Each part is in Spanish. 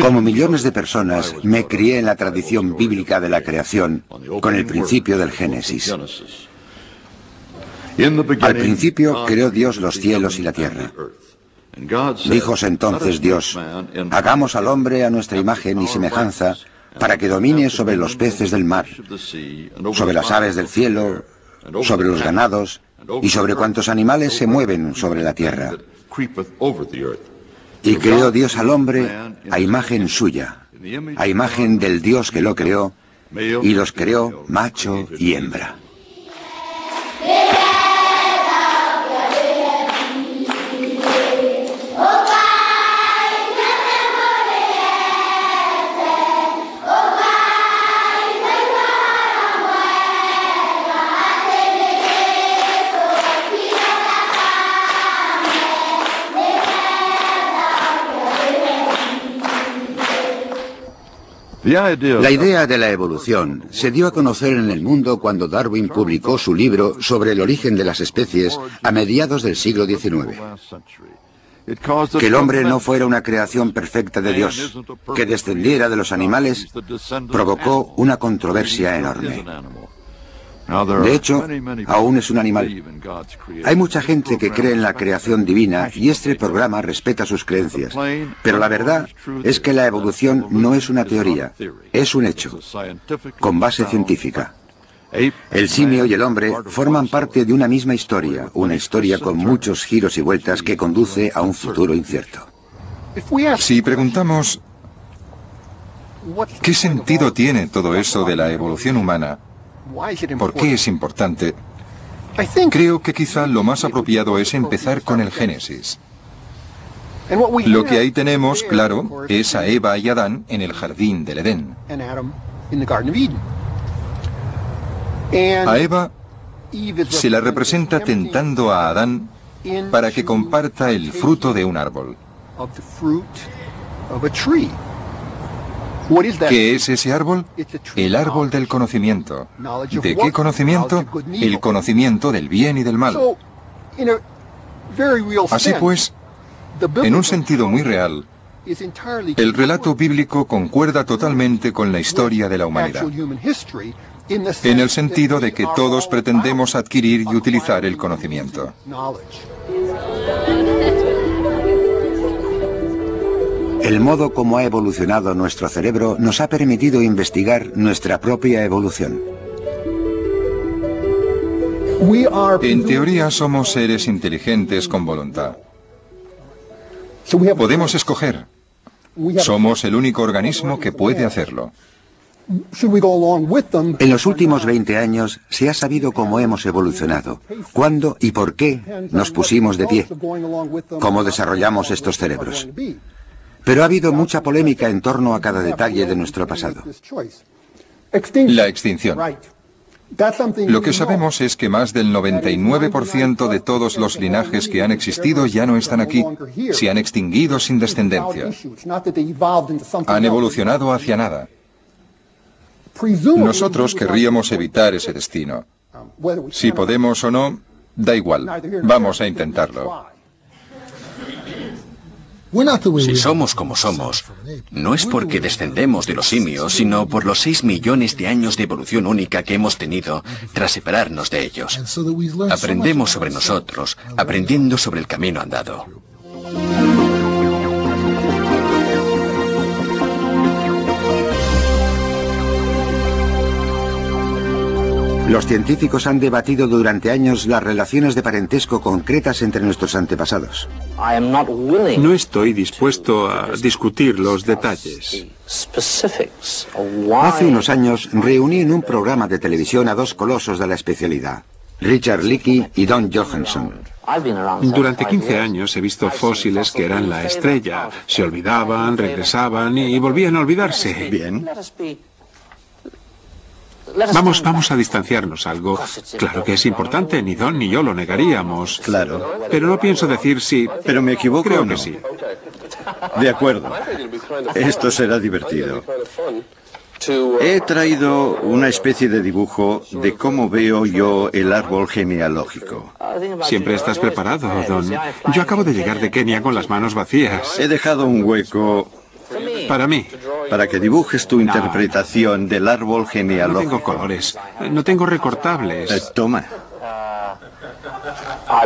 Como millones de personas, me crié en la tradición bíblica de la creación, con el principio del Génesis. Al principio creó Dios los cielos y la tierra. Díjose entonces Dios: hagamos al hombre a nuestra imagen y semejanza, para que domine sobre los peces del mar, sobre las aves del cielo, sobre los ganados y sobre cuantos animales se mueven sobre la tierra. Y creó Dios al hombre a imagen suya, a imagen del Dios que lo creó, y los creó macho y hembra. La idea de la evolución se dio a conocer en el mundo cuando Darwin publicó su libro sobre el origen de las especies a mediados del siglo XIX. Que el hombre no fuera una creación perfecta de Dios, que descendiera de los animales, provocó una controversia enorme. De hecho, aún es un animal. Hay mucha gente que cree en la creación divina y este programa respeta sus creencias. Pero la verdad es que la evolución no es una teoría, es un hecho, con base científica. El simio y el hombre forman parte de una misma historia, una historia con muchos giros y vueltas que conduce a un futuro incierto. Si preguntamos ¿qué sentido tiene todo eso de la evolución humana? ¿Por qué es importante? Creo que quizá lo más apropiado es empezar con el Génesis. Lo que ahí tenemos, claro, es a Eva y Adán en el jardín del Edén. A Eva se la representa tentando a Adán para que comparta el fruto de un árbol. ¿Qué es ese árbol? El árbol del conocimiento. ¿De qué conocimiento? El conocimiento del bien y del mal. Así pues, en un sentido muy real, el relato bíblico concuerda totalmente con la historia de la humanidad, en el sentido de que todos pretendemos adquirir y utilizar el conocimiento. El modo como ha evolucionado nuestro cerebro nos ha permitido investigar nuestra propia evolución. En teoría somos seres inteligentes con voluntad. Podemos escoger. Somos el único organismo que puede hacerlo. En los últimos 20 años se ha sabido cómo hemos evolucionado, cuándo y por qué nos pusimos de pie, cómo desarrollamos estos cerebros. Pero ha habido mucha polémica en torno a cada detalle de nuestro pasado. La extinción. Lo que sabemos es que más del 99% de todos los linajes que han existido ya no están aquí. Se han extinguido sin descendencia. Han evolucionado hacia nada. Nosotros querríamos evitar ese destino. Si podemos o no, da igual. Vamos a intentarlo. Si somos como somos, no es porque descendemos de los simios, sino por los 6 millones de años de evolución única que hemos tenido tras separarnos de ellos. Aprendemos sobre nosotros, aprendiendo sobre el camino andado. Los científicos han debatido durante años las relaciones de parentesco concretas entre nuestros antepasados. No estoy dispuesto a discutir los detalles. Hace unos años reuní en un programa de televisión a dos colosos de la especialidad, Richard Leakey y Don Johanson. Durante 15 años he visto fósiles que eran la estrella. Se olvidaban, regresaban y volvían a olvidarse. Bien. Vamos a distanciarnos algo. Claro que es importante, ni Don ni yo lo negaríamos. Claro. Pero no pienso decir sí. ¿Pero me equivoco Creo o no? que sí. De acuerdo. Esto será divertido. He traído una especie de dibujo de cómo veo yo el árbol genealógico. Siempre estás preparado, Don. Yo acabo de llegar de Kenia con las manos vacías. He dejado un hueco Para mí. Para que dibujes tu interpretación del árbol No genealógico. tengo colores, no tengo recortables. Toma.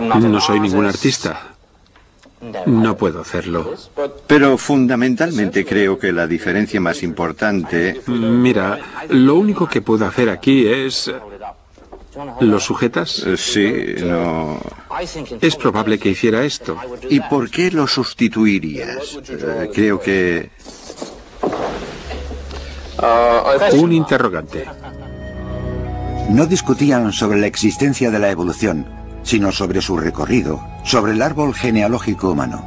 No soy ningún artista. No puedo hacerlo. Pero fundamentalmente creo que la diferencia más importante... Mira, lo único que puedo hacer aquí es... ¿Lo sujetas? Sí, no... Es probable que hiciera esto. ¿Y por qué lo sustituirías? Creo que... Un interrogante. No discutían sobre la existencia de la evolución, sino sobre su recorrido, sobre el árbol genealógico humano.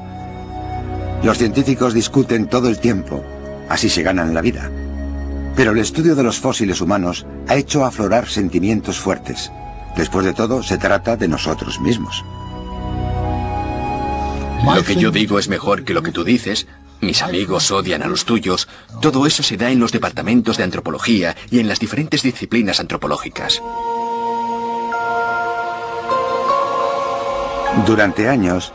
Los científicos discuten todo el tiempo, así se ganan la vida. Pero el estudio de los fósiles humanos ha hecho aflorar sentimientos fuertes. Después de todo, se trata de nosotros mismos. Lo que yo digo es mejor que lo que tú dices. Mis amigos odian a los tuyos. Todo eso se da en los departamentos de antropología y en las diferentes disciplinas antropológicas. Durante años,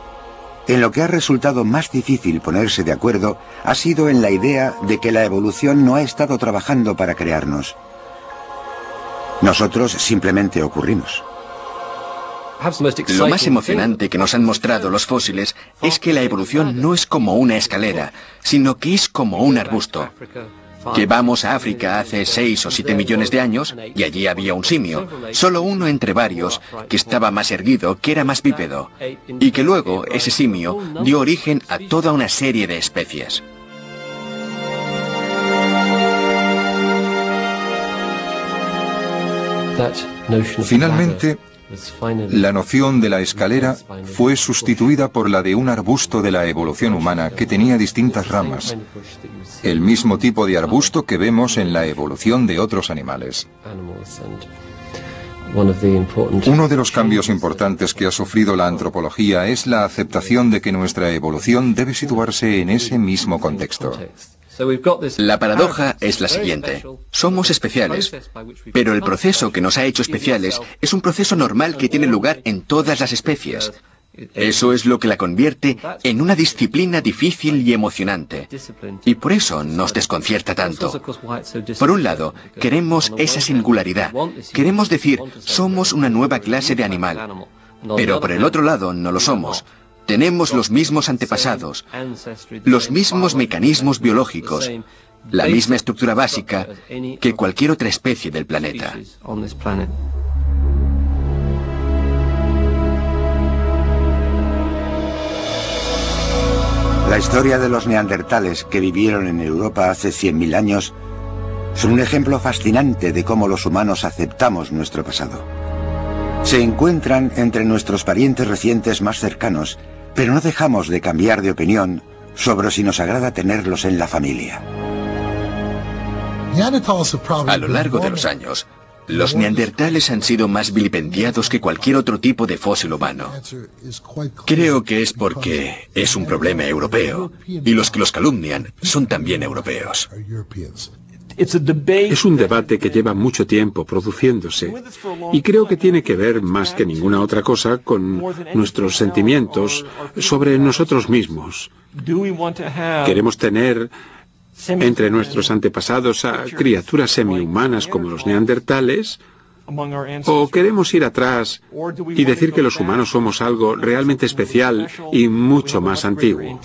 en lo que ha resultado más difícil ponerse de acuerdo ha sido en la idea de que la evolución no ha estado trabajando para crearnos. Nosotros simplemente ocurrimos. Lo más emocionante que nos han mostrado los fósiles es que la evolución no es como una escalera, sino que es como un arbusto. Llevamos a África hace 6 o 7 millones de años y allí había un simio, solo uno entre varios, que estaba más erguido, que era más bípedo, y que luego ese simio dio origen a toda una serie de especies. Finalmente, la noción de la escalera fue sustituida por la de un arbusto de la evolución humana que tenía distintas ramas, el mismo tipo de arbusto que vemos en la evolución de otros animales. Uno de los cambios importantes que ha sufrido la antropología es la aceptación de que nuestra evolución debe situarse en ese mismo contexto. La paradoja es la siguiente. Somos especiales, pero el proceso que nos ha hecho especiales es un proceso normal que tiene lugar en todas las especies. Eso es lo que la convierte en una disciplina difícil y emocionante. Y por eso nos desconcierta tanto. Por un lado, queremos esa singularidad. Queremos decir, somos una nueva clase de animal. Pero por el otro lado, no lo somos. Tenemos los mismos antepasados, los mismos mecanismos biológicos, la misma estructura básica que cualquier otra especie del planeta. La historia de los neandertales que vivieron en Europa hace 100.000 años son un ejemplo fascinante de cómo los humanos aceptamos nuestro pasado. Se encuentran entre nuestros parientes recientes más cercanos, pero no dejamos de cambiar de opinión sobre si nos agrada tenerlos en la familia. A lo largo de los años, los neandertales han sido más vilipendiados que cualquier otro tipo de fósil humano. Creo que es porque es un problema europeo, y los que los calumnian son también europeos. Es un debate que lleva mucho tiempo produciéndose y creo que tiene que ver más que ninguna otra cosa con nuestros sentimientos sobre nosotros mismos. ¿Queremos tener entre nuestros antepasados a criaturas semihumanas como los neandertales? ¿O queremos ir atrás y decir que los humanos somos algo realmente especial y mucho más antiguo?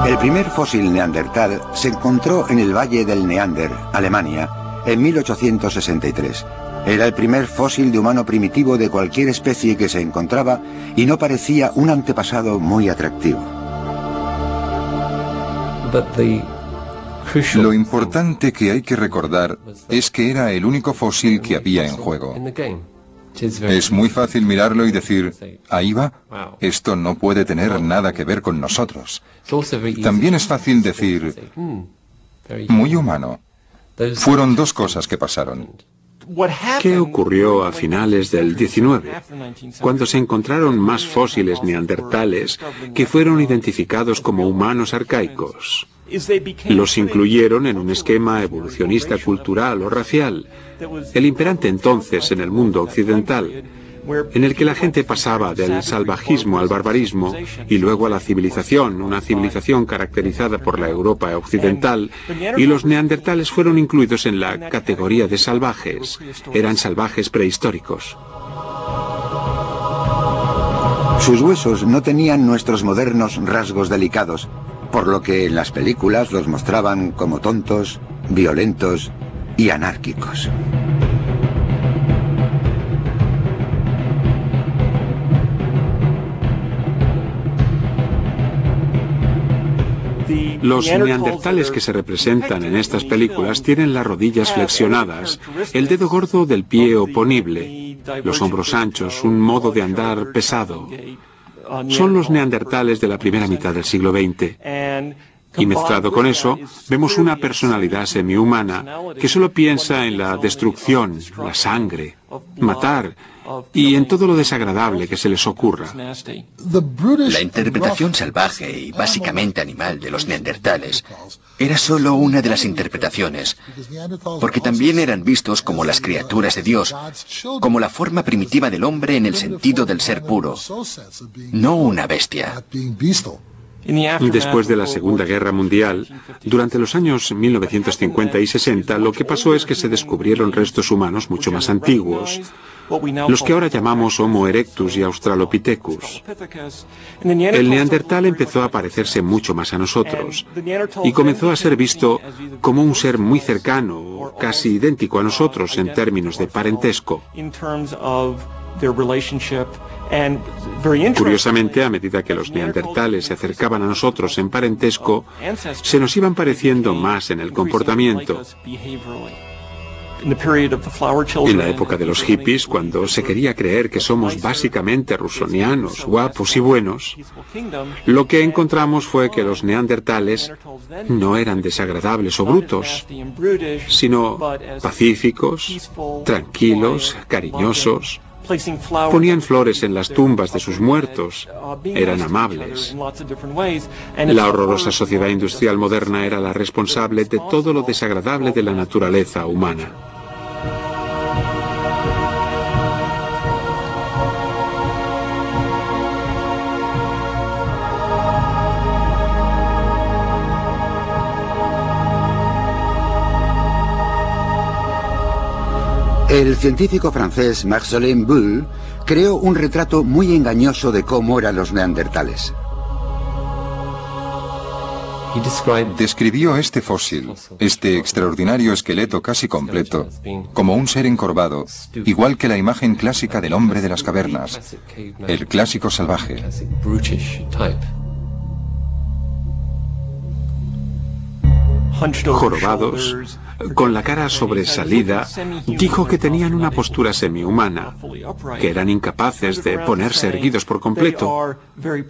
El primer fósil neandertal se encontró en el Valle del Neander, Alemania, en 1863. Era el primer fósil de humano primitivo de cualquier especie que se encontraba y no parecía un antepasado muy atractivo. Lo importante que hay que recordar es que era el único fósil que había en juego. Es muy fácil mirarlo y decir, ahí va, esto no puede tener nada que ver con nosotros. También es fácil decir, muy humano. Fueron dos cosas que pasaron. ¿Qué ocurrió a finales del 19, cuando se encontraron más fósiles neandertales que fueron identificados como humanos arcaicos? Los incluyeron en un esquema evolucionista cultural o racial, el imperante entonces en el mundo occidental, en el que la gente pasaba del salvajismo al barbarismo y luego a la civilización, una civilización caracterizada por la Europa occidental, y los neandertales fueron incluidos en la categoría de salvajes. Eran salvajes prehistóricos. Sus huesos no tenían nuestros modernos rasgos delicados, por lo que en las películas los mostraban como tontos, violentos y anárquicos. Los neandertales que se representan en estas películas tienen las rodillas flexionadas, el dedo gordo del pie oponible, los hombros anchos, un modo de andar pesado. Son los neandertales de la primera mitad del siglo XX. Y mezclado con eso, vemos una personalidad semihumana que solo piensa en la destrucción, la sangre, matar y en todo lo desagradable que se les ocurra. La interpretación salvaje y básicamente animal de los neandertales era solo una de las interpretaciones, porque también eran vistos como las criaturas de Dios, como la forma primitiva del hombre en el sentido del ser puro, no una bestia. Después de la Segunda Guerra Mundial, durante los años 1950 y 60, lo que pasó es que se descubrieron restos humanos mucho más antiguos, los que ahora llamamos Homo erectus y Australopithecus. El neandertal empezó a parecerse mucho más a nosotros y comenzó a ser visto como un ser muy cercano, casi idéntico a nosotros en términos de parentesco. Curiosamente, a medida que los neandertales se acercaban a nosotros en parentesco, se nos iban pareciendo más en el comportamiento. En la época de los hippies, cuando se quería creer que somos básicamente rusonianos, guapos y buenos, lo que encontramos fue que los neandertales no eran desagradables o brutos, sino pacíficos, tranquilos, cariñosos. Ponían flores en las tumbas de sus muertos. Eran amables. La horrorosa sociedad industrial moderna era la responsable de todo lo desagradable de la naturaleza humana. El científico francés Marcellin Bull creó un retrato muy engañoso de cómo eran los neandertales. Describió este fósil, este extraordinario esqueleto casi completo, como un ser encorvado, igual que la imagen clásica del hombre de las cavernas, el clásico salvaje. Jorobados, con la cara sobresalida, dijo que tenían una postura semihumana, que eran incapaces de ponerse erguidos por completo.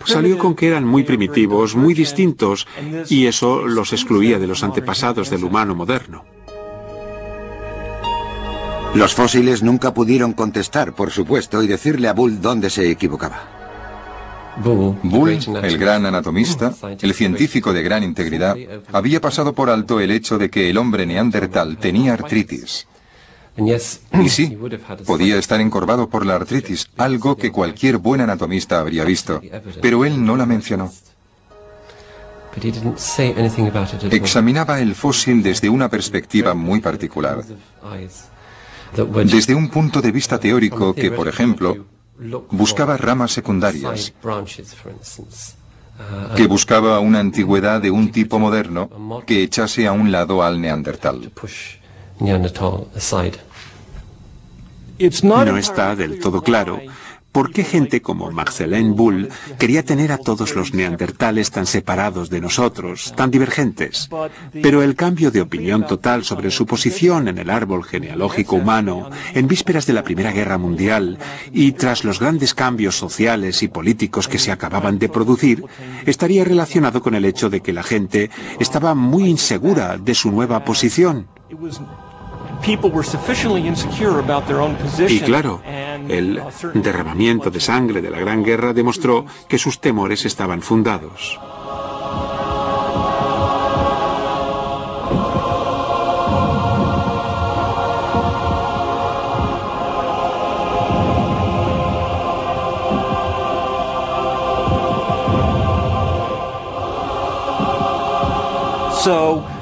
Salió con que eran muy primitivos, muy distintos, y eso los excluía de los antepasados del humano moderno. Los fósiles nunca pudieron contestar, por supuesto, y decirle a Bull dónde se equivocaba. Bull, el gran anatomista, el científico de gran integridad, había pasado por alto el hecho de que el hombre neandertal tenía artritis. Y sí, podía estar encorvado por la artritis, algo que cualquier buen anatomista habría visto, pero él no la mencionó. Examinaba el fósil desde una perspectiva muy particular. Desde un punto de vista teórico que, por ejemplo, buscaba ramas secundarias, que buscaba una antigüedad de un tipo moderno que echase a un lado al neandertal. No está del todo claro por qué gente como Marcellin Bull quería tener a todos los neandertales tan separados de nosotros, tan divergentes. Pero el cambio de opinión total sobre su posición en el árbol genealógico humano, en vísperas de la Primera Guerra Mundial y tras los grandes cambios sociales y políticos que se acababan de producir, estaría relacionado con el hecho de que la gente estaba muy insegura de su nueva posición. Y claro, el derramamiento de sangre de la Gran Guerra demostró que sus temores estaban fundados.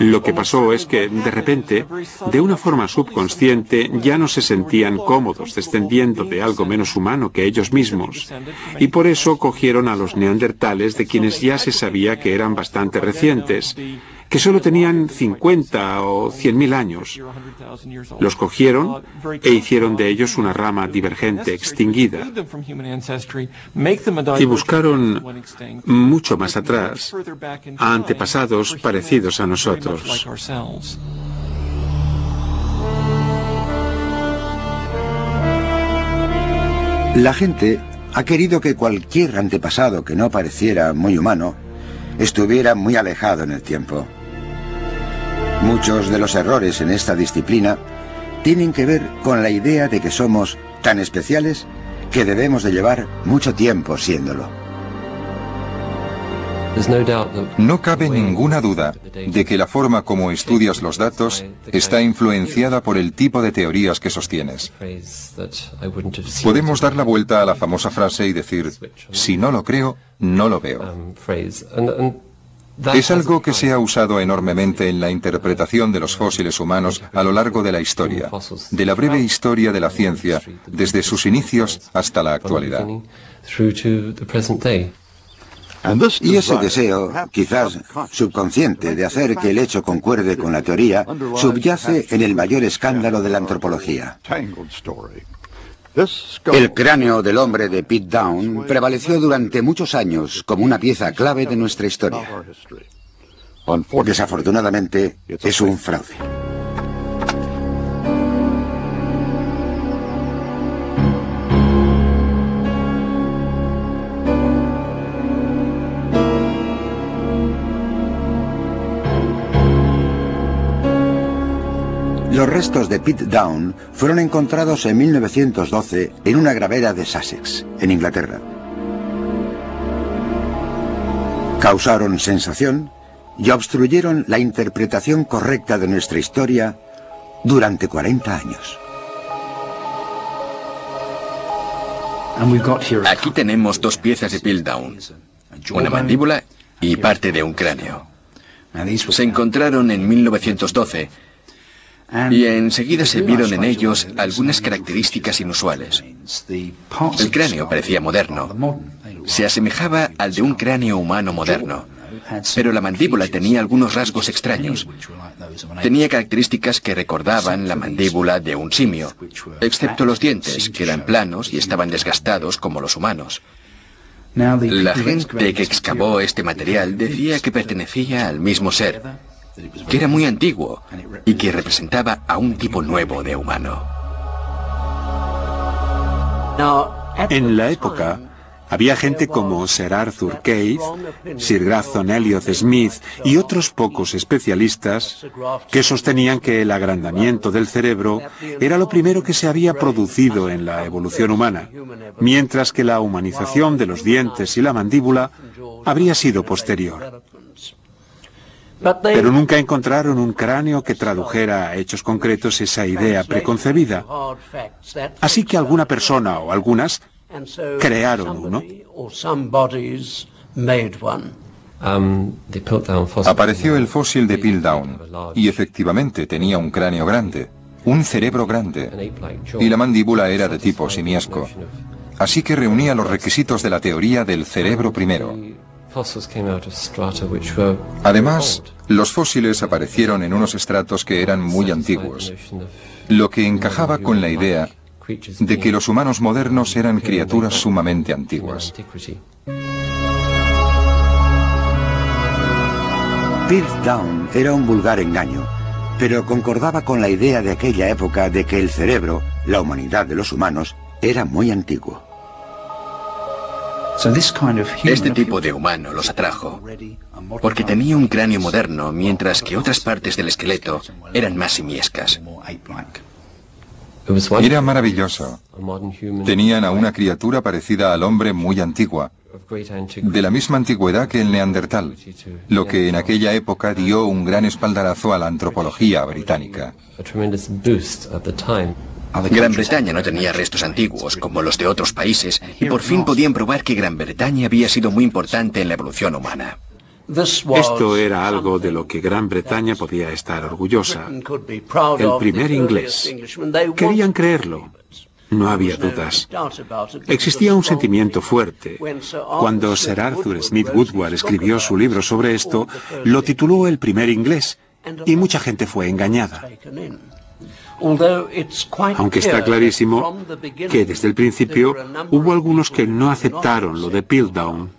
Lo que pasó es que, de repente, de una forma subconsciente, ya no se sentían cómodos descendiendo de algo menos humano que ellos mismos, y por eso cogieron a los neandertales, de quienes ya se sabía que eran bastante recientes, que solo tenían 50 o 100.000 años. Los cogieron e hicieron de ellos una rama divergente extinguida. Y buscaron mucho más atrás a antepasados parecidos a nosotros. La gente ha querido que cualquier antepasado que no pareciera muy humano estuviera muy alejado en el tiempo. Muchos de los errores en esta disciplina tienen que ver con la idea de que somos tan especiales que debemos de llevar mucho tiempo siéndolo. No cabe ninguna duda de que la forma como estudias los datos está influenciada por el tipo de teorías que sostienes. Podemos dar la vuelta a la famosa frase y decir, si no lo creo, no lo veo. Es algo que se ha usado enormemente en la interpretación de los fósiles humanos a lo largo de la historia, de la breve historia de la ciencia, desde sus inicios hasta la actualidad. Y ese deseo, quizás subconsciente, de hacer que el hecho concuerde con la teoría, subyace en el mayor escándalo de la antropología. El cráneo del hombre de Piltdown prevaleció durante muchos años como una pieza clave de nuestra historia. Desafortunadamente, es un fraude. Los restos de Piltdown fueron encontrados en 1912 en una gravera de Sussex, en Inglaterra. Causaron sensación y obstruyeron la interpretación correcta de nuestra historia durante 40 años. Aquí tenemos dos piezas de Piltdown, una mandíbula y parte de un cráneo. Se encontraron en 1912 y enseguida se vieron en ellos algunas características inusuales. El cráneo parecía moderno, se asemejaba al de un cráneo humano moderno, pero la mandíbula tenía algunos rasgos extraños. Tenía características que recordaban la mandíbula de un simio, excepto los dientes, que eran planos y estaban desgastados como los humanos. La gente que excavó este material decía que pertenecía al mismo ser, que era muy antiguo y que representaba a un tipo nuevo de humano. En la época, había gente como Sir Arthur Keith, Sir Grafton Elliot Smith y otros pocos especialistas que sostenían que el agrandamiento del cerebro era lo primero que se había producido en la evolución humana, mientras que la humanización de los dientes y la mandíbula habría sido posterior. Pero nunca encontraron un cráneo que tradujera a hechos concretos esa idea preconcebida. Así que alguna persona o algunas crearon uno. Apareció el fósil de Piltdown y efectivamente tenía un cráneo grande, un cerebro grande, y la mandíbula era de tipo simiesco. Así que reunía los requisitos de la teoría del cerebro primero. Además, los fósiles aparecieron en unos estratos que eran muy antiguos, lo que encajaba con la idea de que los humanos modernos eran criaturas sumamente antiguas. Piltdown era un vulgar engaño, pero concordaba con la idea de aquella época de que el cerebro, la humanidad de los humanos, era muy antiguo. Este tipo de humano los atrajo, porque tenía un cráneo moderno, mientras que otras partes del esqueleto eran más simiescas. Era maravilloso. Tenían a una criatura parecida al hombre muy antigua, de la misma antigüedad que el neandertal, lo que en aquella época dio un gran espaldarazo a la antropología británica. Gran Bretaña no tenía restos antiguos como los de otros países y por fin podían probar que Gran Bretaña había sido muy importante en la evolución humana. Esto era algo de lo que Gran Bretaña podía estar orgullosa. El primer inglés. Querían creerlo. No había dudas. Existía un sentimiento fuerte. Cuando Sir Arthur Smith Woodward escribió su libro sobre esto, lo tituló El primer inglés, y mucha gente fue engañada. Aunque está clarísimo que desde el principio hubo algunos que no aceptaron lo de Piltdown.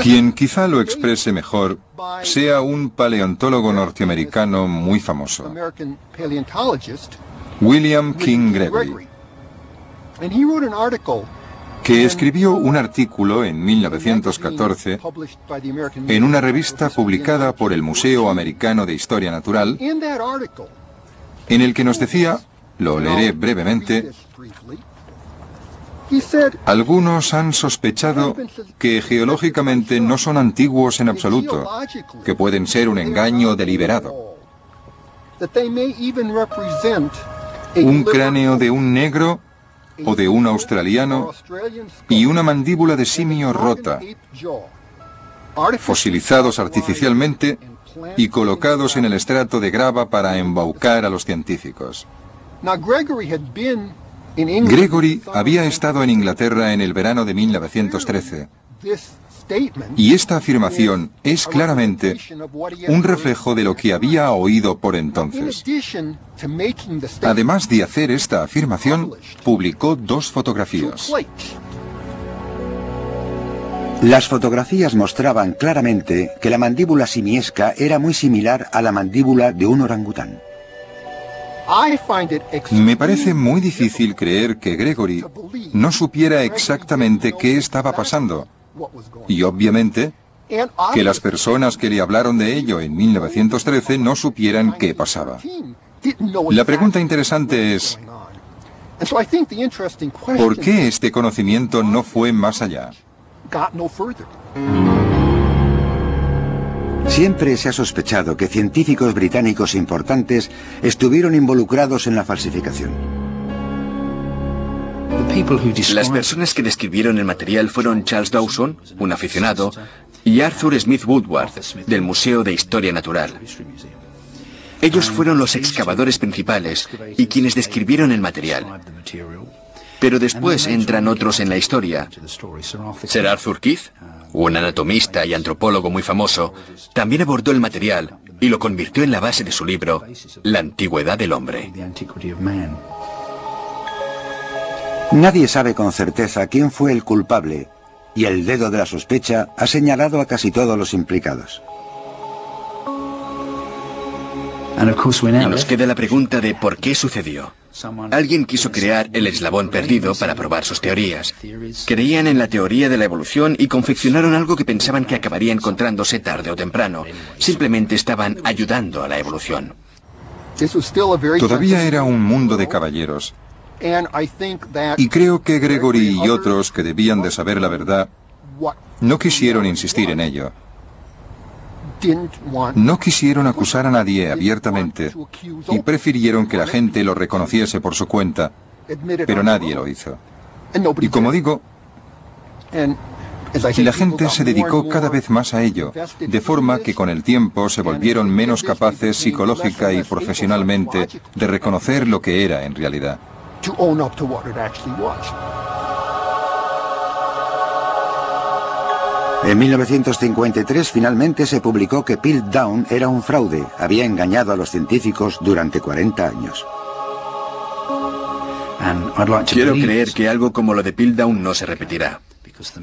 Quien quizá lo exprese mejor sea un paleontólogo norteamericano muy famoso, William King Gregory, que escribió un artículo en 1914 en una revista publicada por el Museo Americano de Historia Natural, en el que nos decía, lo leeré brevemente: algunos han sospechado que geológicamente no son antiguos en absoluto, que pueden ser un engaño deliberado. Un cráneo de un negro o de un australiano y una mandíbula de simio rota, fosilizados artificialmente y colocados en el estrato de grava para embaucar a los científicos. Gregory había estado en Inglaterra en el verano de 1913, y esta afirmación es claramente un reflejo de lo que había oído por entonces. Además de hacer esta afirmación, publicó 2 fotografías. Las fotografías mostraban claramente que la mandíbula simiesca era muy similar a la mandíbula de un orangután. Me parece muy difícil creer que Gregory no supiera exactamente qué estaba pasando, y obviamente que las personas que le hablaron de ello en 1913 no supieran qué pasaba. La pregunta interesante es, ¿por qué este conocimiento no fue más allá? Siempre se ha sospechado que científicos británicos importantes estuvieron involucrados en la falsificación. Las personas que describieron el material fueron Charles Dawson, un aficionado, y Arthur Smith Woodward, del Museo de Historia Natural. Ellos fueron los excavadores principales y quienes describieron el material. Pero después entran otros en la historia. Sir Arthur Keith, un anatomista y antropólogo muy famoso, también abordó el material y lo convirtió en la base de su libro, La Antigüedad del Hombre. Nadie sabe con certeza quién fue el culpable, y el dedo de la sospecha ha señalado a casi todos los implicados. Y nos queda la pregunta de por qué sucedió. Alguien quiso crear el eslabón perdido para probar sus teorías. Creían en la teoría de la evolución y confeccionaron algo que pensaban que acabaría encontrándose tarde o temprano. Simplemente estaban ayudando a la evolución. Todavía era un mundo de caballeros. Y creo que Gregory y otros que debían de saber la verdad no quisieron insistir en ello. No quisieron acusar a nadie abiertamente y prefirieron que la gente lo reconociese por su cuenta, pero nadie lo hizo. Y como digo, la gente se dedicó cada vez más a ello, de forma que con el tiempo se volvieron menos capaces psicológica y profesionalmente de reconocer lo que era en realidad. En 1953 finalmente se publicó que Piltdown era un fraude, había engañado a los científicos durante 40 años. Quiero creer que algo como lo de Piltdown no se repetirá.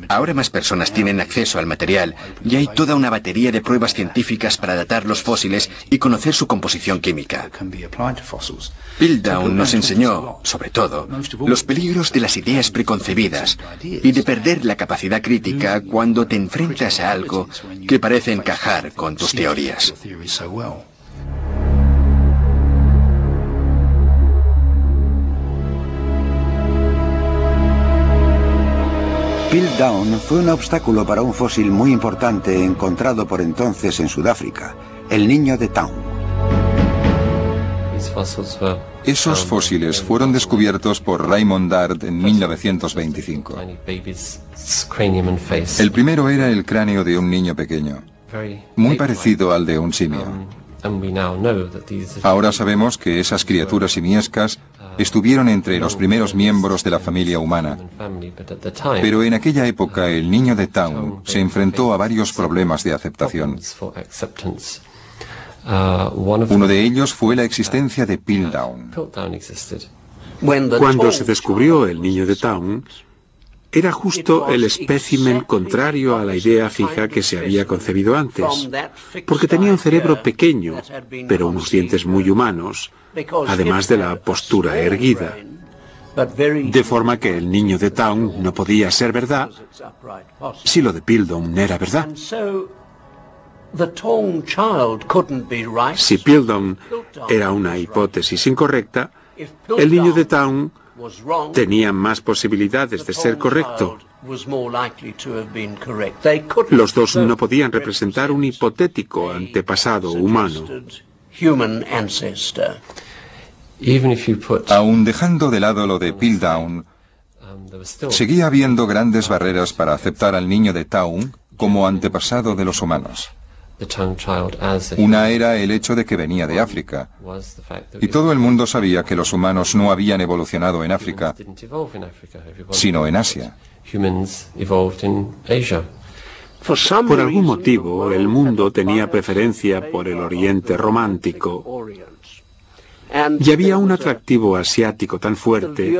Ahora más personas tienen acceso al material y hay toda una batería de pruebas científicas para datar los fósiles y conocer su composición química. Piltdown nos enseñó, sobre todo, los peligros de las ideas preconcebidas y de perder la capacidad crítica cuando te enfrentas a algo que parece encajar con tus teorías. Piltdown fue un obstáculo para un fósil muy importante encontrado por entonces en Sudáfrica, el niño de Town. Esos fósiles fueron descubiertos por Raymond Dart en 1925. El primero era el cráneo de un niño pequeño, muy parecido al de un simio. Ahora sabemos que esas criaturas simiescas estuvieron entre los primeros miembros de la familia humana, pero en aquella época el niño de Town se enfrentó a varios problemas de aceptación. Uno de ellos fue la existencia de Piltdown. Cuando se descubrió el niño de Town, era justo el espécimen contrario a la idea fija que se había concebido antes, porque tenía un cerebro pequeño, pero unos dientes muy humanos, además de la postura erguida. De forma que el niño de Town no podía ser verdad si lo de Piltdown era verdad. Si Piltdown era una hipótesis incorrecta, el niño de Town tenía más posibilidades de ser correcto. Los dos no podían representar un hipotético antepasado humano. Aun dejando de lado lo de Piltdown, seguía habiendo grandes barreras para aceptar al niño de Town como antepasado de los humanos. Una era el hecho de que venía de África, y todo el mundo sabía que los humanos no habían evolucionado en África, sino en Asia. Por algún motivo, el mundo tenía preferencia por el Oriente romántico, y había un atractivo asiático tan fuerte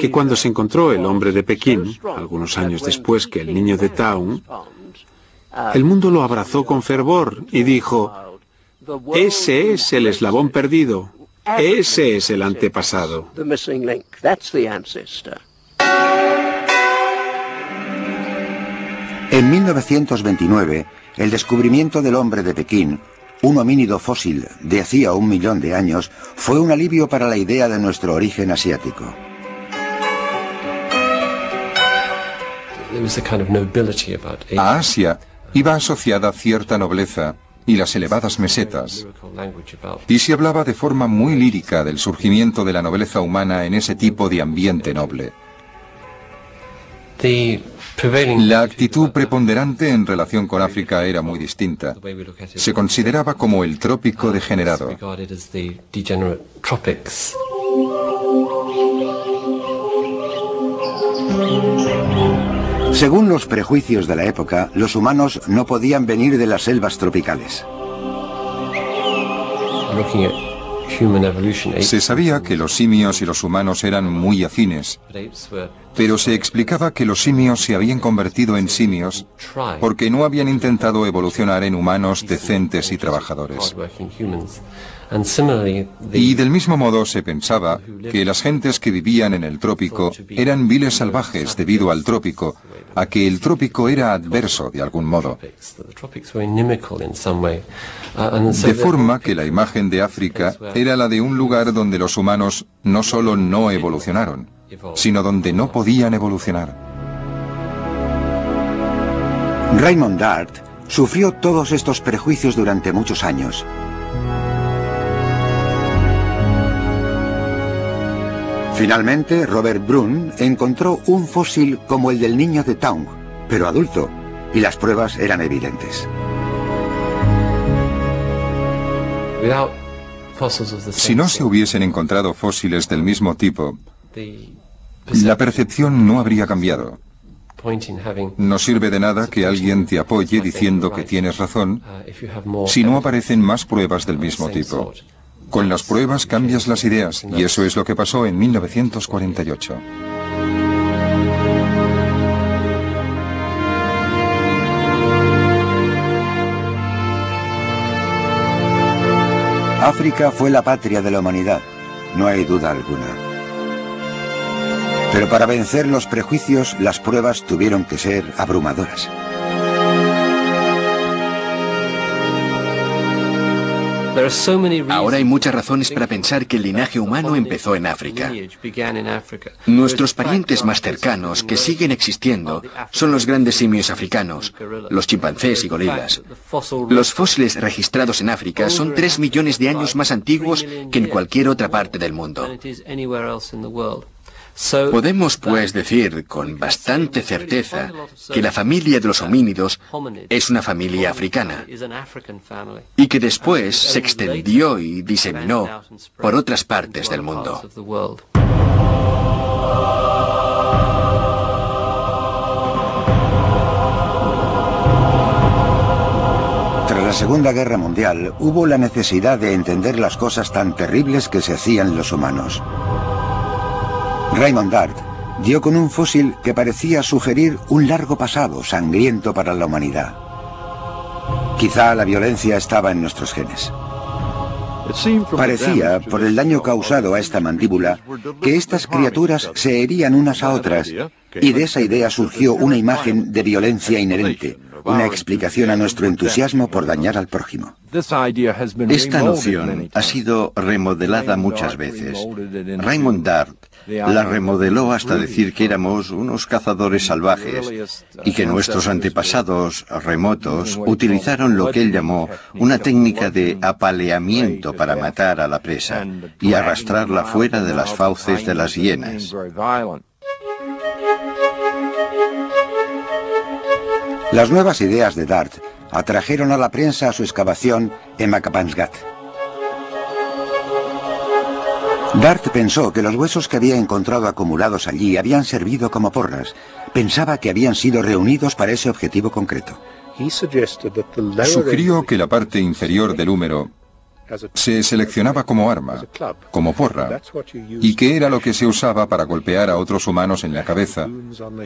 que cuando se encontró el hombre de Pekín, algunos años después que el niño de Town, el mundo lo abrazó con fervor y dijo: ese es el eslabón perdido, ese es el antepasado. En 1929, el descubrimiento del hombre de Pekín, un homínido fósil de hacía 1 millón de años, fue un alivio para la idea de nuestro origen asiático. A Asia iba asociada cierta nobleza y las elevadas mesetas, y se hablaba de forma muy lírica del surgimiento de la nobleza humana en ese tipo de ambiente noble. La actitud preponderante en relación con África era muy distinta. Se consideraba como el trópico degenerado. Según los prejuicios de la época, los humanos no podían venir de las selvas tropicales. Se sabía que los simios y los humanos eran muy afines, pero se explicaba que los simios se habían convertido en simios porque no habían intentado evolucionar en humanos decentes y trabajadores. Y del mismo modo se pensaba que las gentes que vivían en el trópico eran viles salvajes debido al trópico, a que el trópico era adverso de algún modo. De forma que la imagen de África era la de un lugar donde los humanos no solo no evolucionaron, sino donde no podían evolucionar. Raymond Dart sufrió todos estos prejuicios durante muchos años. Finalmente, Robert Brun encontró un fósil como el del niño de Town, pero adulto, y las pruebas eran evidentes. Si no se hubiesen encontrado fósiles del mismo tipo, la percepción no habría cambiado. No sirve de nada que alguien te apoye diciendo que tienes razón si no aparecen más pruebas del mismo tipo. Con las pruebas cambias las ideas, y eso es lo que pasó en 1948. África fue la patria de la humanidad, no hay duda alguna. Pero para vencer los prejuicios, las pruebas tuvieron que ser abrumadoras. Ahora hay muchas razones para pensar que el linaje humano empezó en África. Nuestros parientes más cercanos, que siguen existiendo, son los grandes simios africanos, los chimpancés y gorilas. Los fósiles registrados en África son 3 millones de años más antiguos que en cualquier otra parte del mundo. Podemos, pues, decir con bastante certeza que la familia de los homínidos es una familia africana y que después se extendió y diseminó por otras partes del mundo. Tras la Segunda Guerra Mundial, hubo la necesidad de entender las cosas tan terribles que se hacían los humanos. Raymond Dart dio con un fósil que parecía sugerir un largo pasado sangriento para la humanidad. Quizá la violencia estaba en nuestros genes. Parecía, por el daño causado a esta mandíbula, que estas criaturas se herían unas a otras, y de esa idea surgió una imagen de violencia inherente, una explicación a nuestro entusiasmo por dañar al prójimo. Esta noción ha sido remodelada muchas veces. Raymond Dart la remodeló hasta decir que éramos unos cazadores salvajes y que nuestros antepasados remotos utilizaron lo que él llamó una técnica de apaleamiento para matar a la presa y arrastrarla fuera de las fauces de las hienas. Las nuevas ideas de Dart atrajeron a la prensa a su excavación en Makapansgat. Dart pensó que los huesos que había encontrado acumulados allí habían servido como porras. Pensaba que habían sido reunidos para ese objetivo concreto. Sugirió que la parte inferior del húmero se seleccionaba como arma, como porra, y que era lo que se usaba para golpear a otros humanos en la cabeza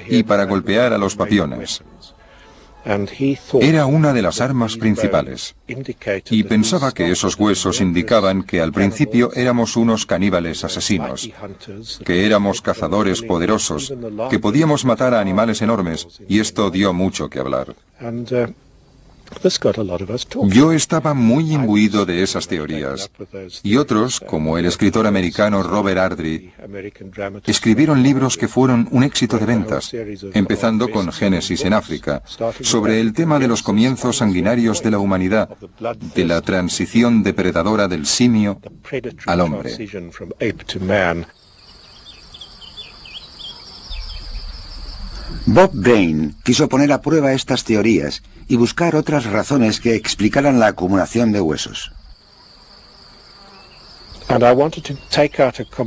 y para golpear a los papiones. Era una de las armas principales, y pensaba que esos huesos indicaban que al principio éramos unos caníbales asesinos, que éramos cazadores poderosos, que podíamos matar a animales enormes, y esto dio mucho que hablar. Yo estaba muy imbuido de esas teorías, y otros, como el escritor americano Robert Ardrey, escribieron libros que fueron un éxito de ventas, empezando con Génesis en África, sobre el tema de los comienzos sanguinarios de la humanidad, de la transición depredadora del simio al hombre. Bob Bain quiso poner a prueba estas teorías y buscar otras razones que explicaran la acumulación de huesos.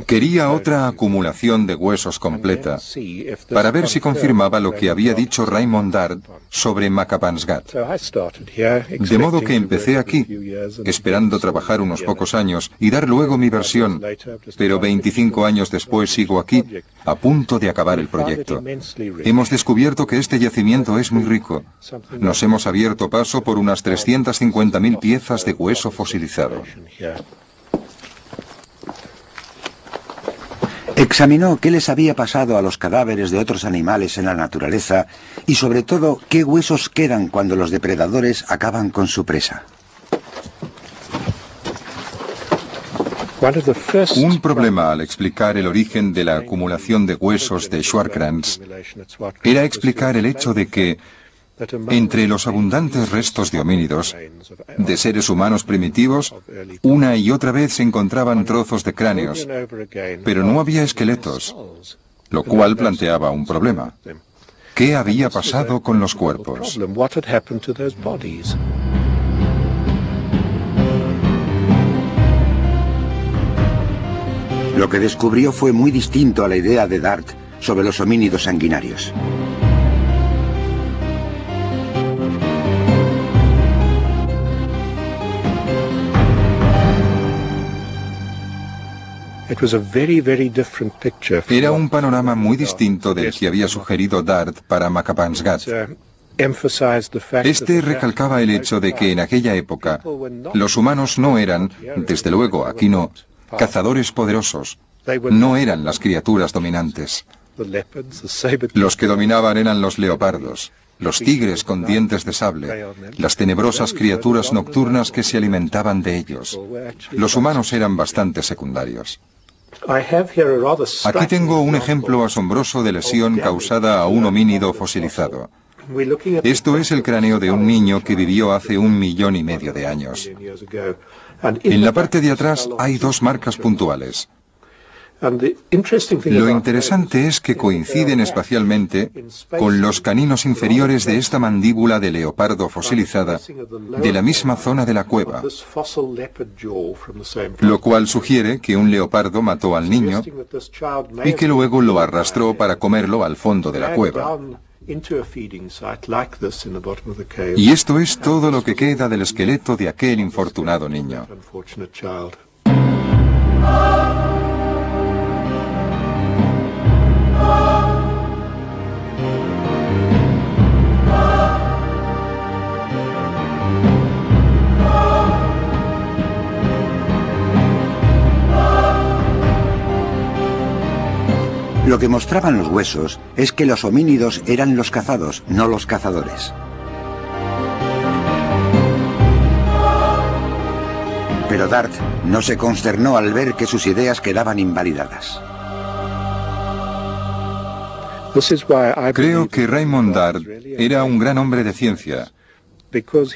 Quería otra acumulación de huesos completa para ver si confirmaba lo que había dicho Raymond Dart sobre Makapansgat. De modo que empecé aquí, esperando trabajar unos pocos años y dar luego mi versión, pero 25 años después sigo aquí, a punto de acabar el proyecto. Hemos descubierto que este yacimiento es muy rico. Nos hemos abierto paso por unas 350.000 piezas de hueso fosilizado. Examinó qué les había pasado a los cadáveres de otros animales en la naturaleza y sobre todo qué huesos quedan cuando los depredadores acaban con su presa. Un problema al explicar el origen de la acumulación de huesos de Schwarckrantz era explicar el hecho de que entre los abundantes restos de homínidos, de seres humanos primitivos, una y otra vez se encontraban trozos de cráneos, pero no había esqueletos, lo cual planteaba un problema. ¿Qué había pasado con los cuerpos? Lo que descubrió fue muy distinto a la idea de Dart sobre los homínidos sanguinarios. Era un panorama muy distinto del que había sugerido Dart para Makapansgat. Este recalcaba el hecho de que en aquella época los humanos no eran, desde luego aquí no, cazadores poderosos. No eran las criaturas dominantes. Los que dominaban eran los leopardos. los tigres con dientes de sable, las tenebrosas criaturas nocturnas que se alimentaban de ellos. Los humanos eran bastante secundarios. Aquí tengo un ejemplo asombroso de lesión causada a un homínido fosilizado. Esto es el cráneo de un niño que vivió hace 1,5 millones de años. En la parte de atrás hay 2 marcas puntuales. Lo interesante es que coinciden espacialmente con los caninos inferiores de esta mandíbula de leopardo fosilizada de la misma zona de la cueva, lo cual sugiere que un leopardo mató al niño y que luego lo arrastró para comerlo al fondo de la cueva. Y esto es todo lo que queda del esqueleto de aquel infortunado niño. Lo que mostraban los huesos es que los homínidos eran los cazados, no los cazadores. Pero Dart no se consternó al ver que sus ideas quedaban invalidadas. Creo que Raymond Dart era un gran hombre de ciencia,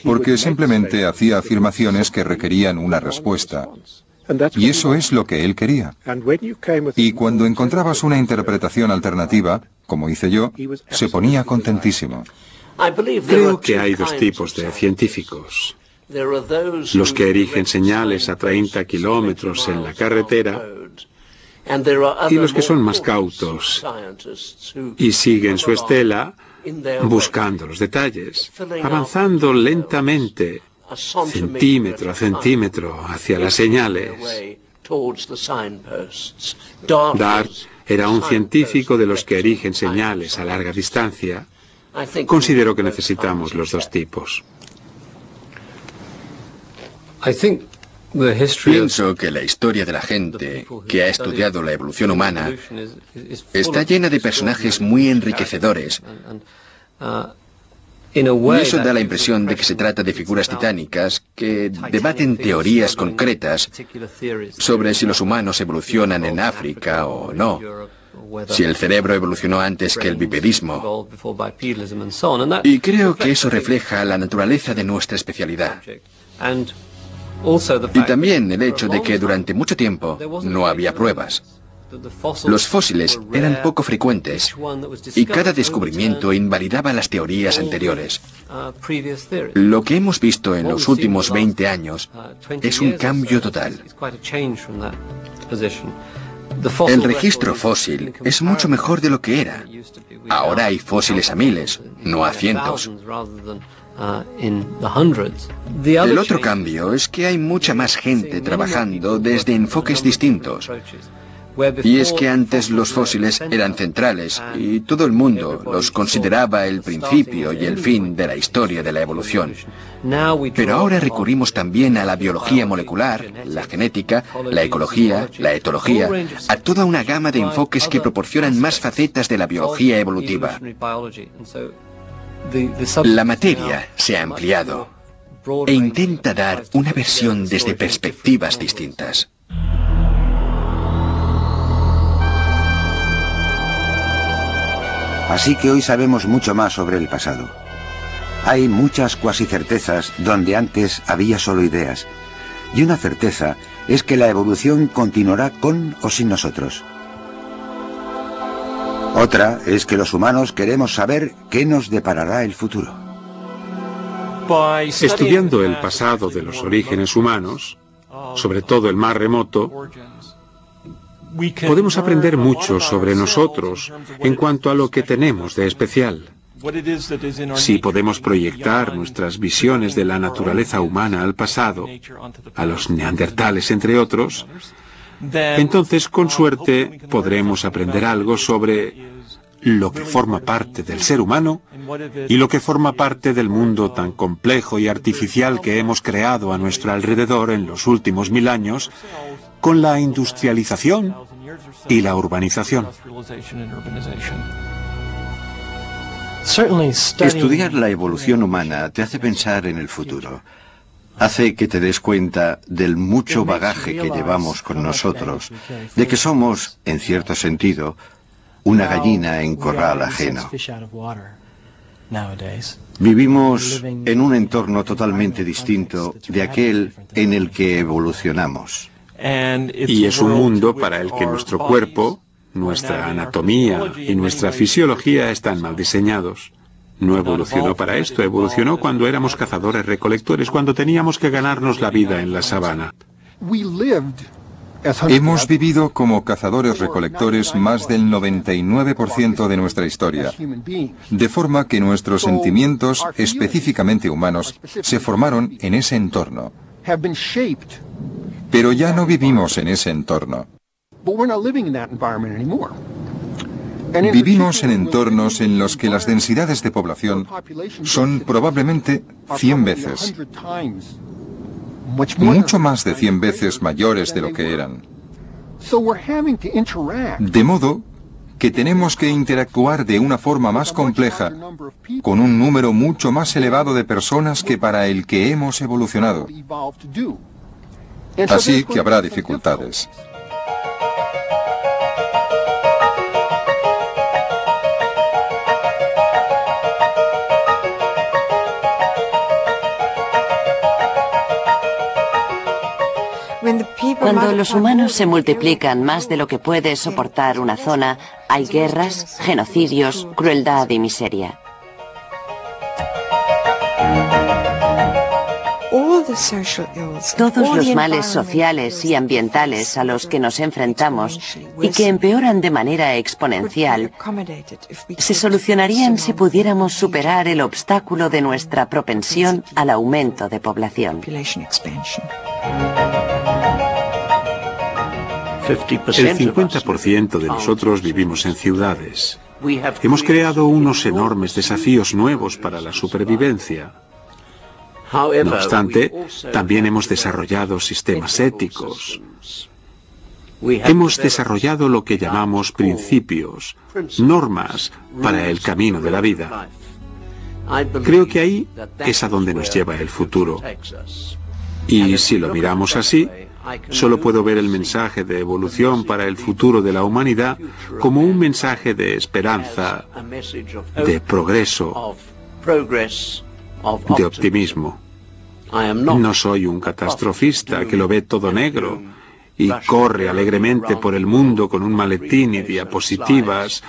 porque simplemente hacía afirmaciones que requerían una respuesta. Y eso es lo que él quería. Y cuando encontrabas una interpretación alternativa, como hice yo, se ponía contentísimo. Creo que hay 2 tipos de científicos. Los que erigen señales a 30 kilómetros en la carretera y los que son más cautos y siguen su estela buscando los detalles, avanzando lentamente centímetro a centímetro hacia las señales. Dart era un científico de los que erigen señales a larga distancia. Considero que necesitamos los 2 tipos. Pienso que la historia de la gente que ha estudiado la evolución humana está llena de personajes muy enriquecedores. Y eso da la impresión de que se trata de figuras titánicas que debaten teorías concretas sobre si los humanos evolucionan en África o no, si el cerebro evolucionó antes que el bipedismo. Y creo que eso refleja la naturaleza de nuestra especialidad. Y también el hecho de que durante mucho tiempo no había pruebas. Los fósiles eran poco frecuentes y cada descubrimiento invalidaba las teorías anteriores. Lo que hemos visto en los últimos 20 años es un cambio total. El registro fósil es mucho mejor de lo que era. Ahora hay fósiles a miles, no a cientos. El otro cambio es que hay mucha más gente trabajando desde enfoques distintos. Y es que antes los fósiles eran centrales y todo el mundo los consideraba el principio y el fin de la historia de la evolución. Pero ahora recurrimos también a la biología molecular, la genética, la ecología, la etología, a toda una gama de enfoques que proporcionan más facetas de la biología evolutiva. La materia se ha ampliado e intenta dar una versión desde perspectivas distintas. Así que hoy sabemos mucho más sobre el pasado. Hay muchas cuasi certezas donde antes había solo ideas. Y una certeza es que la evolución continuará con o sin nosotros. Otra es que los humanos queremos saber qué nos deparará el futuro. Estudiando el pasado de los orígenes humanos, sobre todo el más remoto, podemos aprender mucho sobre nosotros en cuanto a lo que tenemos de especial. Si podemos proyectar nuestras visiones de la naturaleza humana al pasado, a los neandertales entre otros, entonces con suerte podremos aprender algo sobre lo que forma parte del ser humano y lo que forma parte del mundo tan complejo y artificial que hemos creado a nuestro alrededor en los últimos 1000 años con la industrialización y la urbanización. Estudiar la evolución humana te hace pensar en el futuro. Hace que te des cuenta del mucho bagaje que llevamos con nosotros, de que somos, en cierto sentido, una gallina en corral ajeno. Vivimos en un entorno totalmente distinto de aquel en el que evolucionamos. Y es un mundo para el que nuestro cuerpo, nuestra anatomía y nuestra fisiología están mal diseñados. No evolucionó para esto, evolucionó cuando éramos cazadores-recolectores, cuando teníamos que ganarnos la vida en la sabana. Hemos vivido como cazadores-recolectores más del 99% de nuestra historia, de forma que nuestros sentimientos, específicamente humanos, se formaron en ese entorno. Pero ya no vivimos en ese entorno. Vivimos en entornos en los que las densidades de población son probablemente 100 veces, mucho más de 100 veces mayores de lo que eran. De modo que tenemos que interactuar de una forma más compleja con un número mucho más elevado de personas que para el que hemos evolucionado. Así que habrá dificultades. Cuando los humanos se multiplican más de lo que puede soportar una zona, hay guerras, genocidios, crueldad y miseria. Todos los males sociales y ambientales a los que nos enfrentamos y que empeoran de manera exponencial se solucionarían si pudiéramos superar el obstáculo de nuestra propensión al aumento de población. El 50% de nosotros vivimos en ciudades. Hemos creado unos enormes desafíos nuevos para la supervivencia. No obstante, también hemos desarrollado sistemas éticos. Hemos desarrollado lo que llamamos principios, normas para el camino de la vida. Creo que ahí es a donde nos lleva el futuro. Y si lo miramos así, solo puedo ver el mensaje de evolución para el futuro de la humanidad como un mensaje de esperanza, de progreso, de optimismo. No soy un catastrofista que lo ve todo negro y corre alegremente por el mundo con un maletín y diapositivas,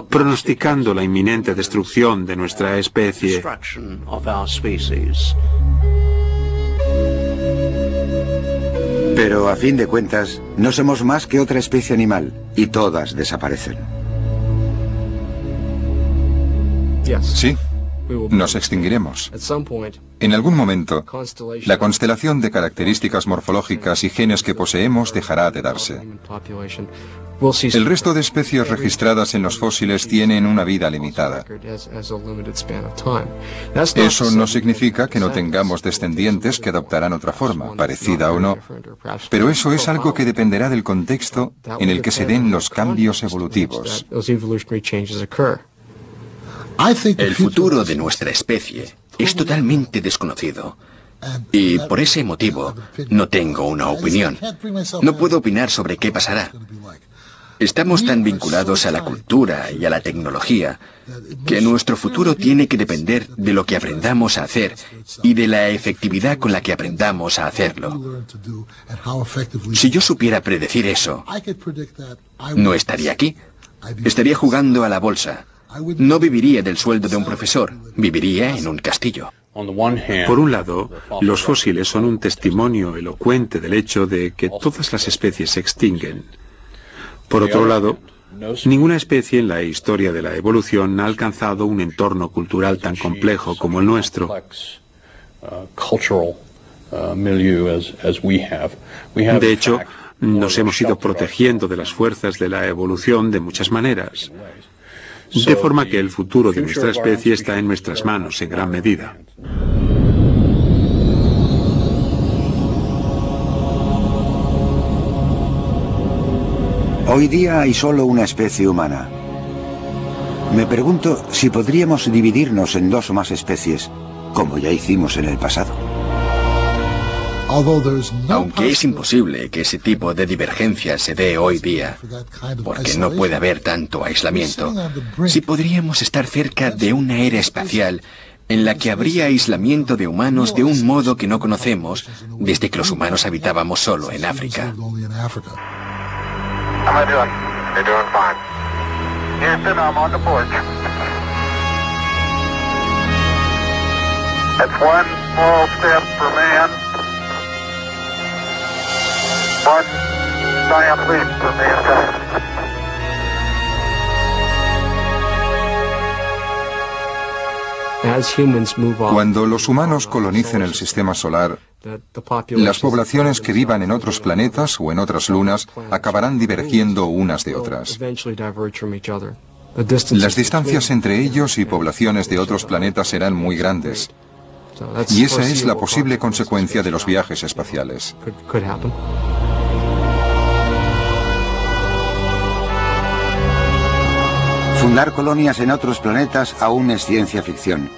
pronosticando la inminente destrucción de nuestra especie. Pero a fin de cuentas, no somos más que otra especie animal, y todas desaparecen. Sí, nos extinguiremos. En algún momento, la constelación de características morfológicas y genes que poseemos dejará de darse. El resto de especies registradas en los fósiles tienen una vida limitada. Eso no significa que no tengamos descendientes que adoptarán otra forma, parecida o no, pero eso es algo que dependerá del contexto en el que se den los cambios evolutivos. El futuro de nuestra especie es totalmente desconocido. Y por ese motivo no tengo una opinión. No puedo opinar sobre qué pasará. Estamos tan vinculados a la cultura y a la tecnología que nuestro futuro tiene que depender de lo que aprendamos a hacer y de la efectividad con la que aprendamos a hacerlo. Si yo supiera predecir eso, no estaría aquí. Estaría jugando a la bolsa. No viviría del sueldo de un profesor, viviría en un castillo. Por un lado, los fósiles son un testimonio elocuente del hecho de que todas las especies se extinguen. Por otro lado, ninguna especie en la historia de la evolución ha alcanzado un entorno cultural tan complejo como el nuestro. De hecho, nos hemos ido protegiendo de las fuerzas de la evolución de muchas maneras. De forma que el futuro de nuestra especie está en nuestras manos en gran medida. Hoy día hay solo una especie humana. Me pregunto si podríamos dividirnos en 2 o más especies, como ya hicimos en el pasado. Aunque es imposible que ese tipo de divergencia se dé hoy día, porque no puede haber tanto aislamiento, sí podríamos estar cerca de una era espacial en la que habría aislamiento de humanos de un modo que no conocemos desde que los humanos habitábamos solo en África. Cuando los humanos colonicen el sistema solar, las poblaciones que vivan en otros planetas o en otras lunas acabarán divergiendo unas de otras. Las distancias entre ellos y poblaciones de otros planetas serán muy grandes. Y esa es la posible consecuencia de los viajes espaciales. Fundar colonias en otros planetas aún es ciencia ficción.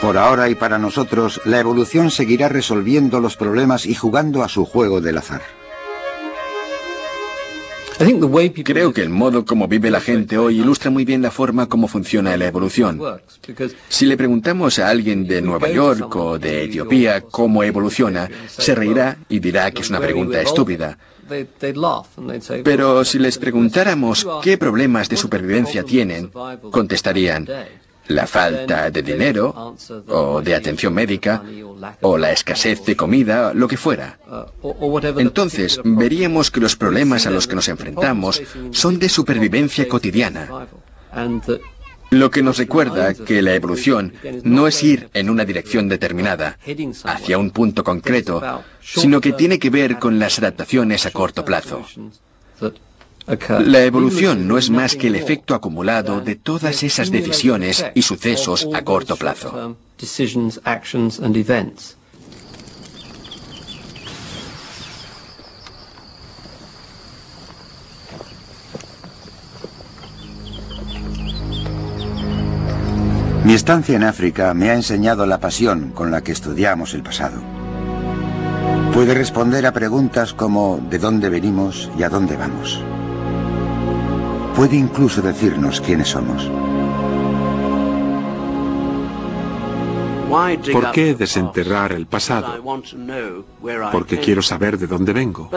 Por ahora y para nosotros, la evolución seguirá resolviendo los problemas y jugando a su juego del azar. Creo que el modo como vive la gente hoy ilustra muy bien la forma como funciona la evolución. Si le preguntamos a alguien de Nueva York o de Etiopía cómo evoluciona, se reirá y dirá que es una pregunta estúpida. Pero si les preguntáramos qué problemas de supervivencia tienen, contestarían la falta de dinero, o de atención médica, o la escasez de comida, lo que fuera. Entonces, veríamos que los problemas a los que nos enfrentamos son de supervivencia cotidiana. Lo que nos recuerda que la evolución no es ir en una dirección determinada, hacia un punto concreto, sino que tiene que ver con las adaptaciones a corto plazo. La evolución no es más que el efecto acumulado de todas esas decisiones y sucesos a corto plazo. Mi estancia en África me ha enseñado la pasión con la que estudiamos el pasado. Puede responder a preguntas como ¿de dónde venimos y a dónde vamos? Puede incluso decirnos quiénes somos. ¿Por qué desenterrar el pasado? Porque quiero saber de dónde vengo.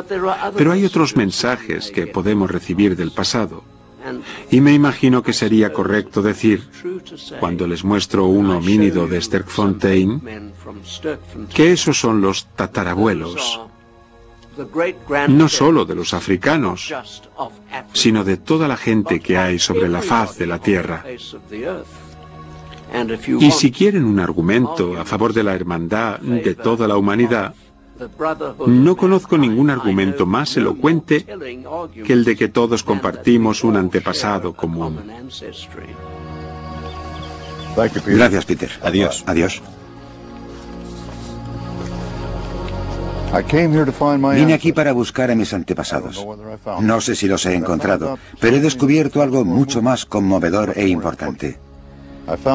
Pero hay otros mensajes que podemos recibir del pasado. Y me imagino que sería correcto decir, cuando les muestro un homínido de Sterkfontein, que esos son los tatarabuelos, no solo de los africanos, sino de toda la gente que hay sobre la faz de la Tierra. Y si quieren un argumento a favor de la hermandad de toda la humanidad, no conozco ningún argumento más elocuente que el de que todos compartimos un antepasado común. Gracias, Peter. Adiós. Adiós. Vine aquí para buscar a mis antepasados. No sé si los he encontrado, pero he descubierto algo mucho más conmovedor e importante.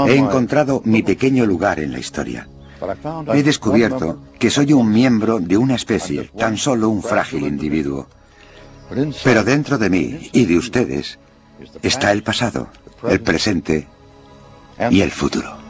He encontrado mi pequeño lugar en la historia. He descubierto que soy un miembro de una especie, tan solo un frágil individuo. Pero dentro de mí y de ustedes está el pasado, el presente y el futuro.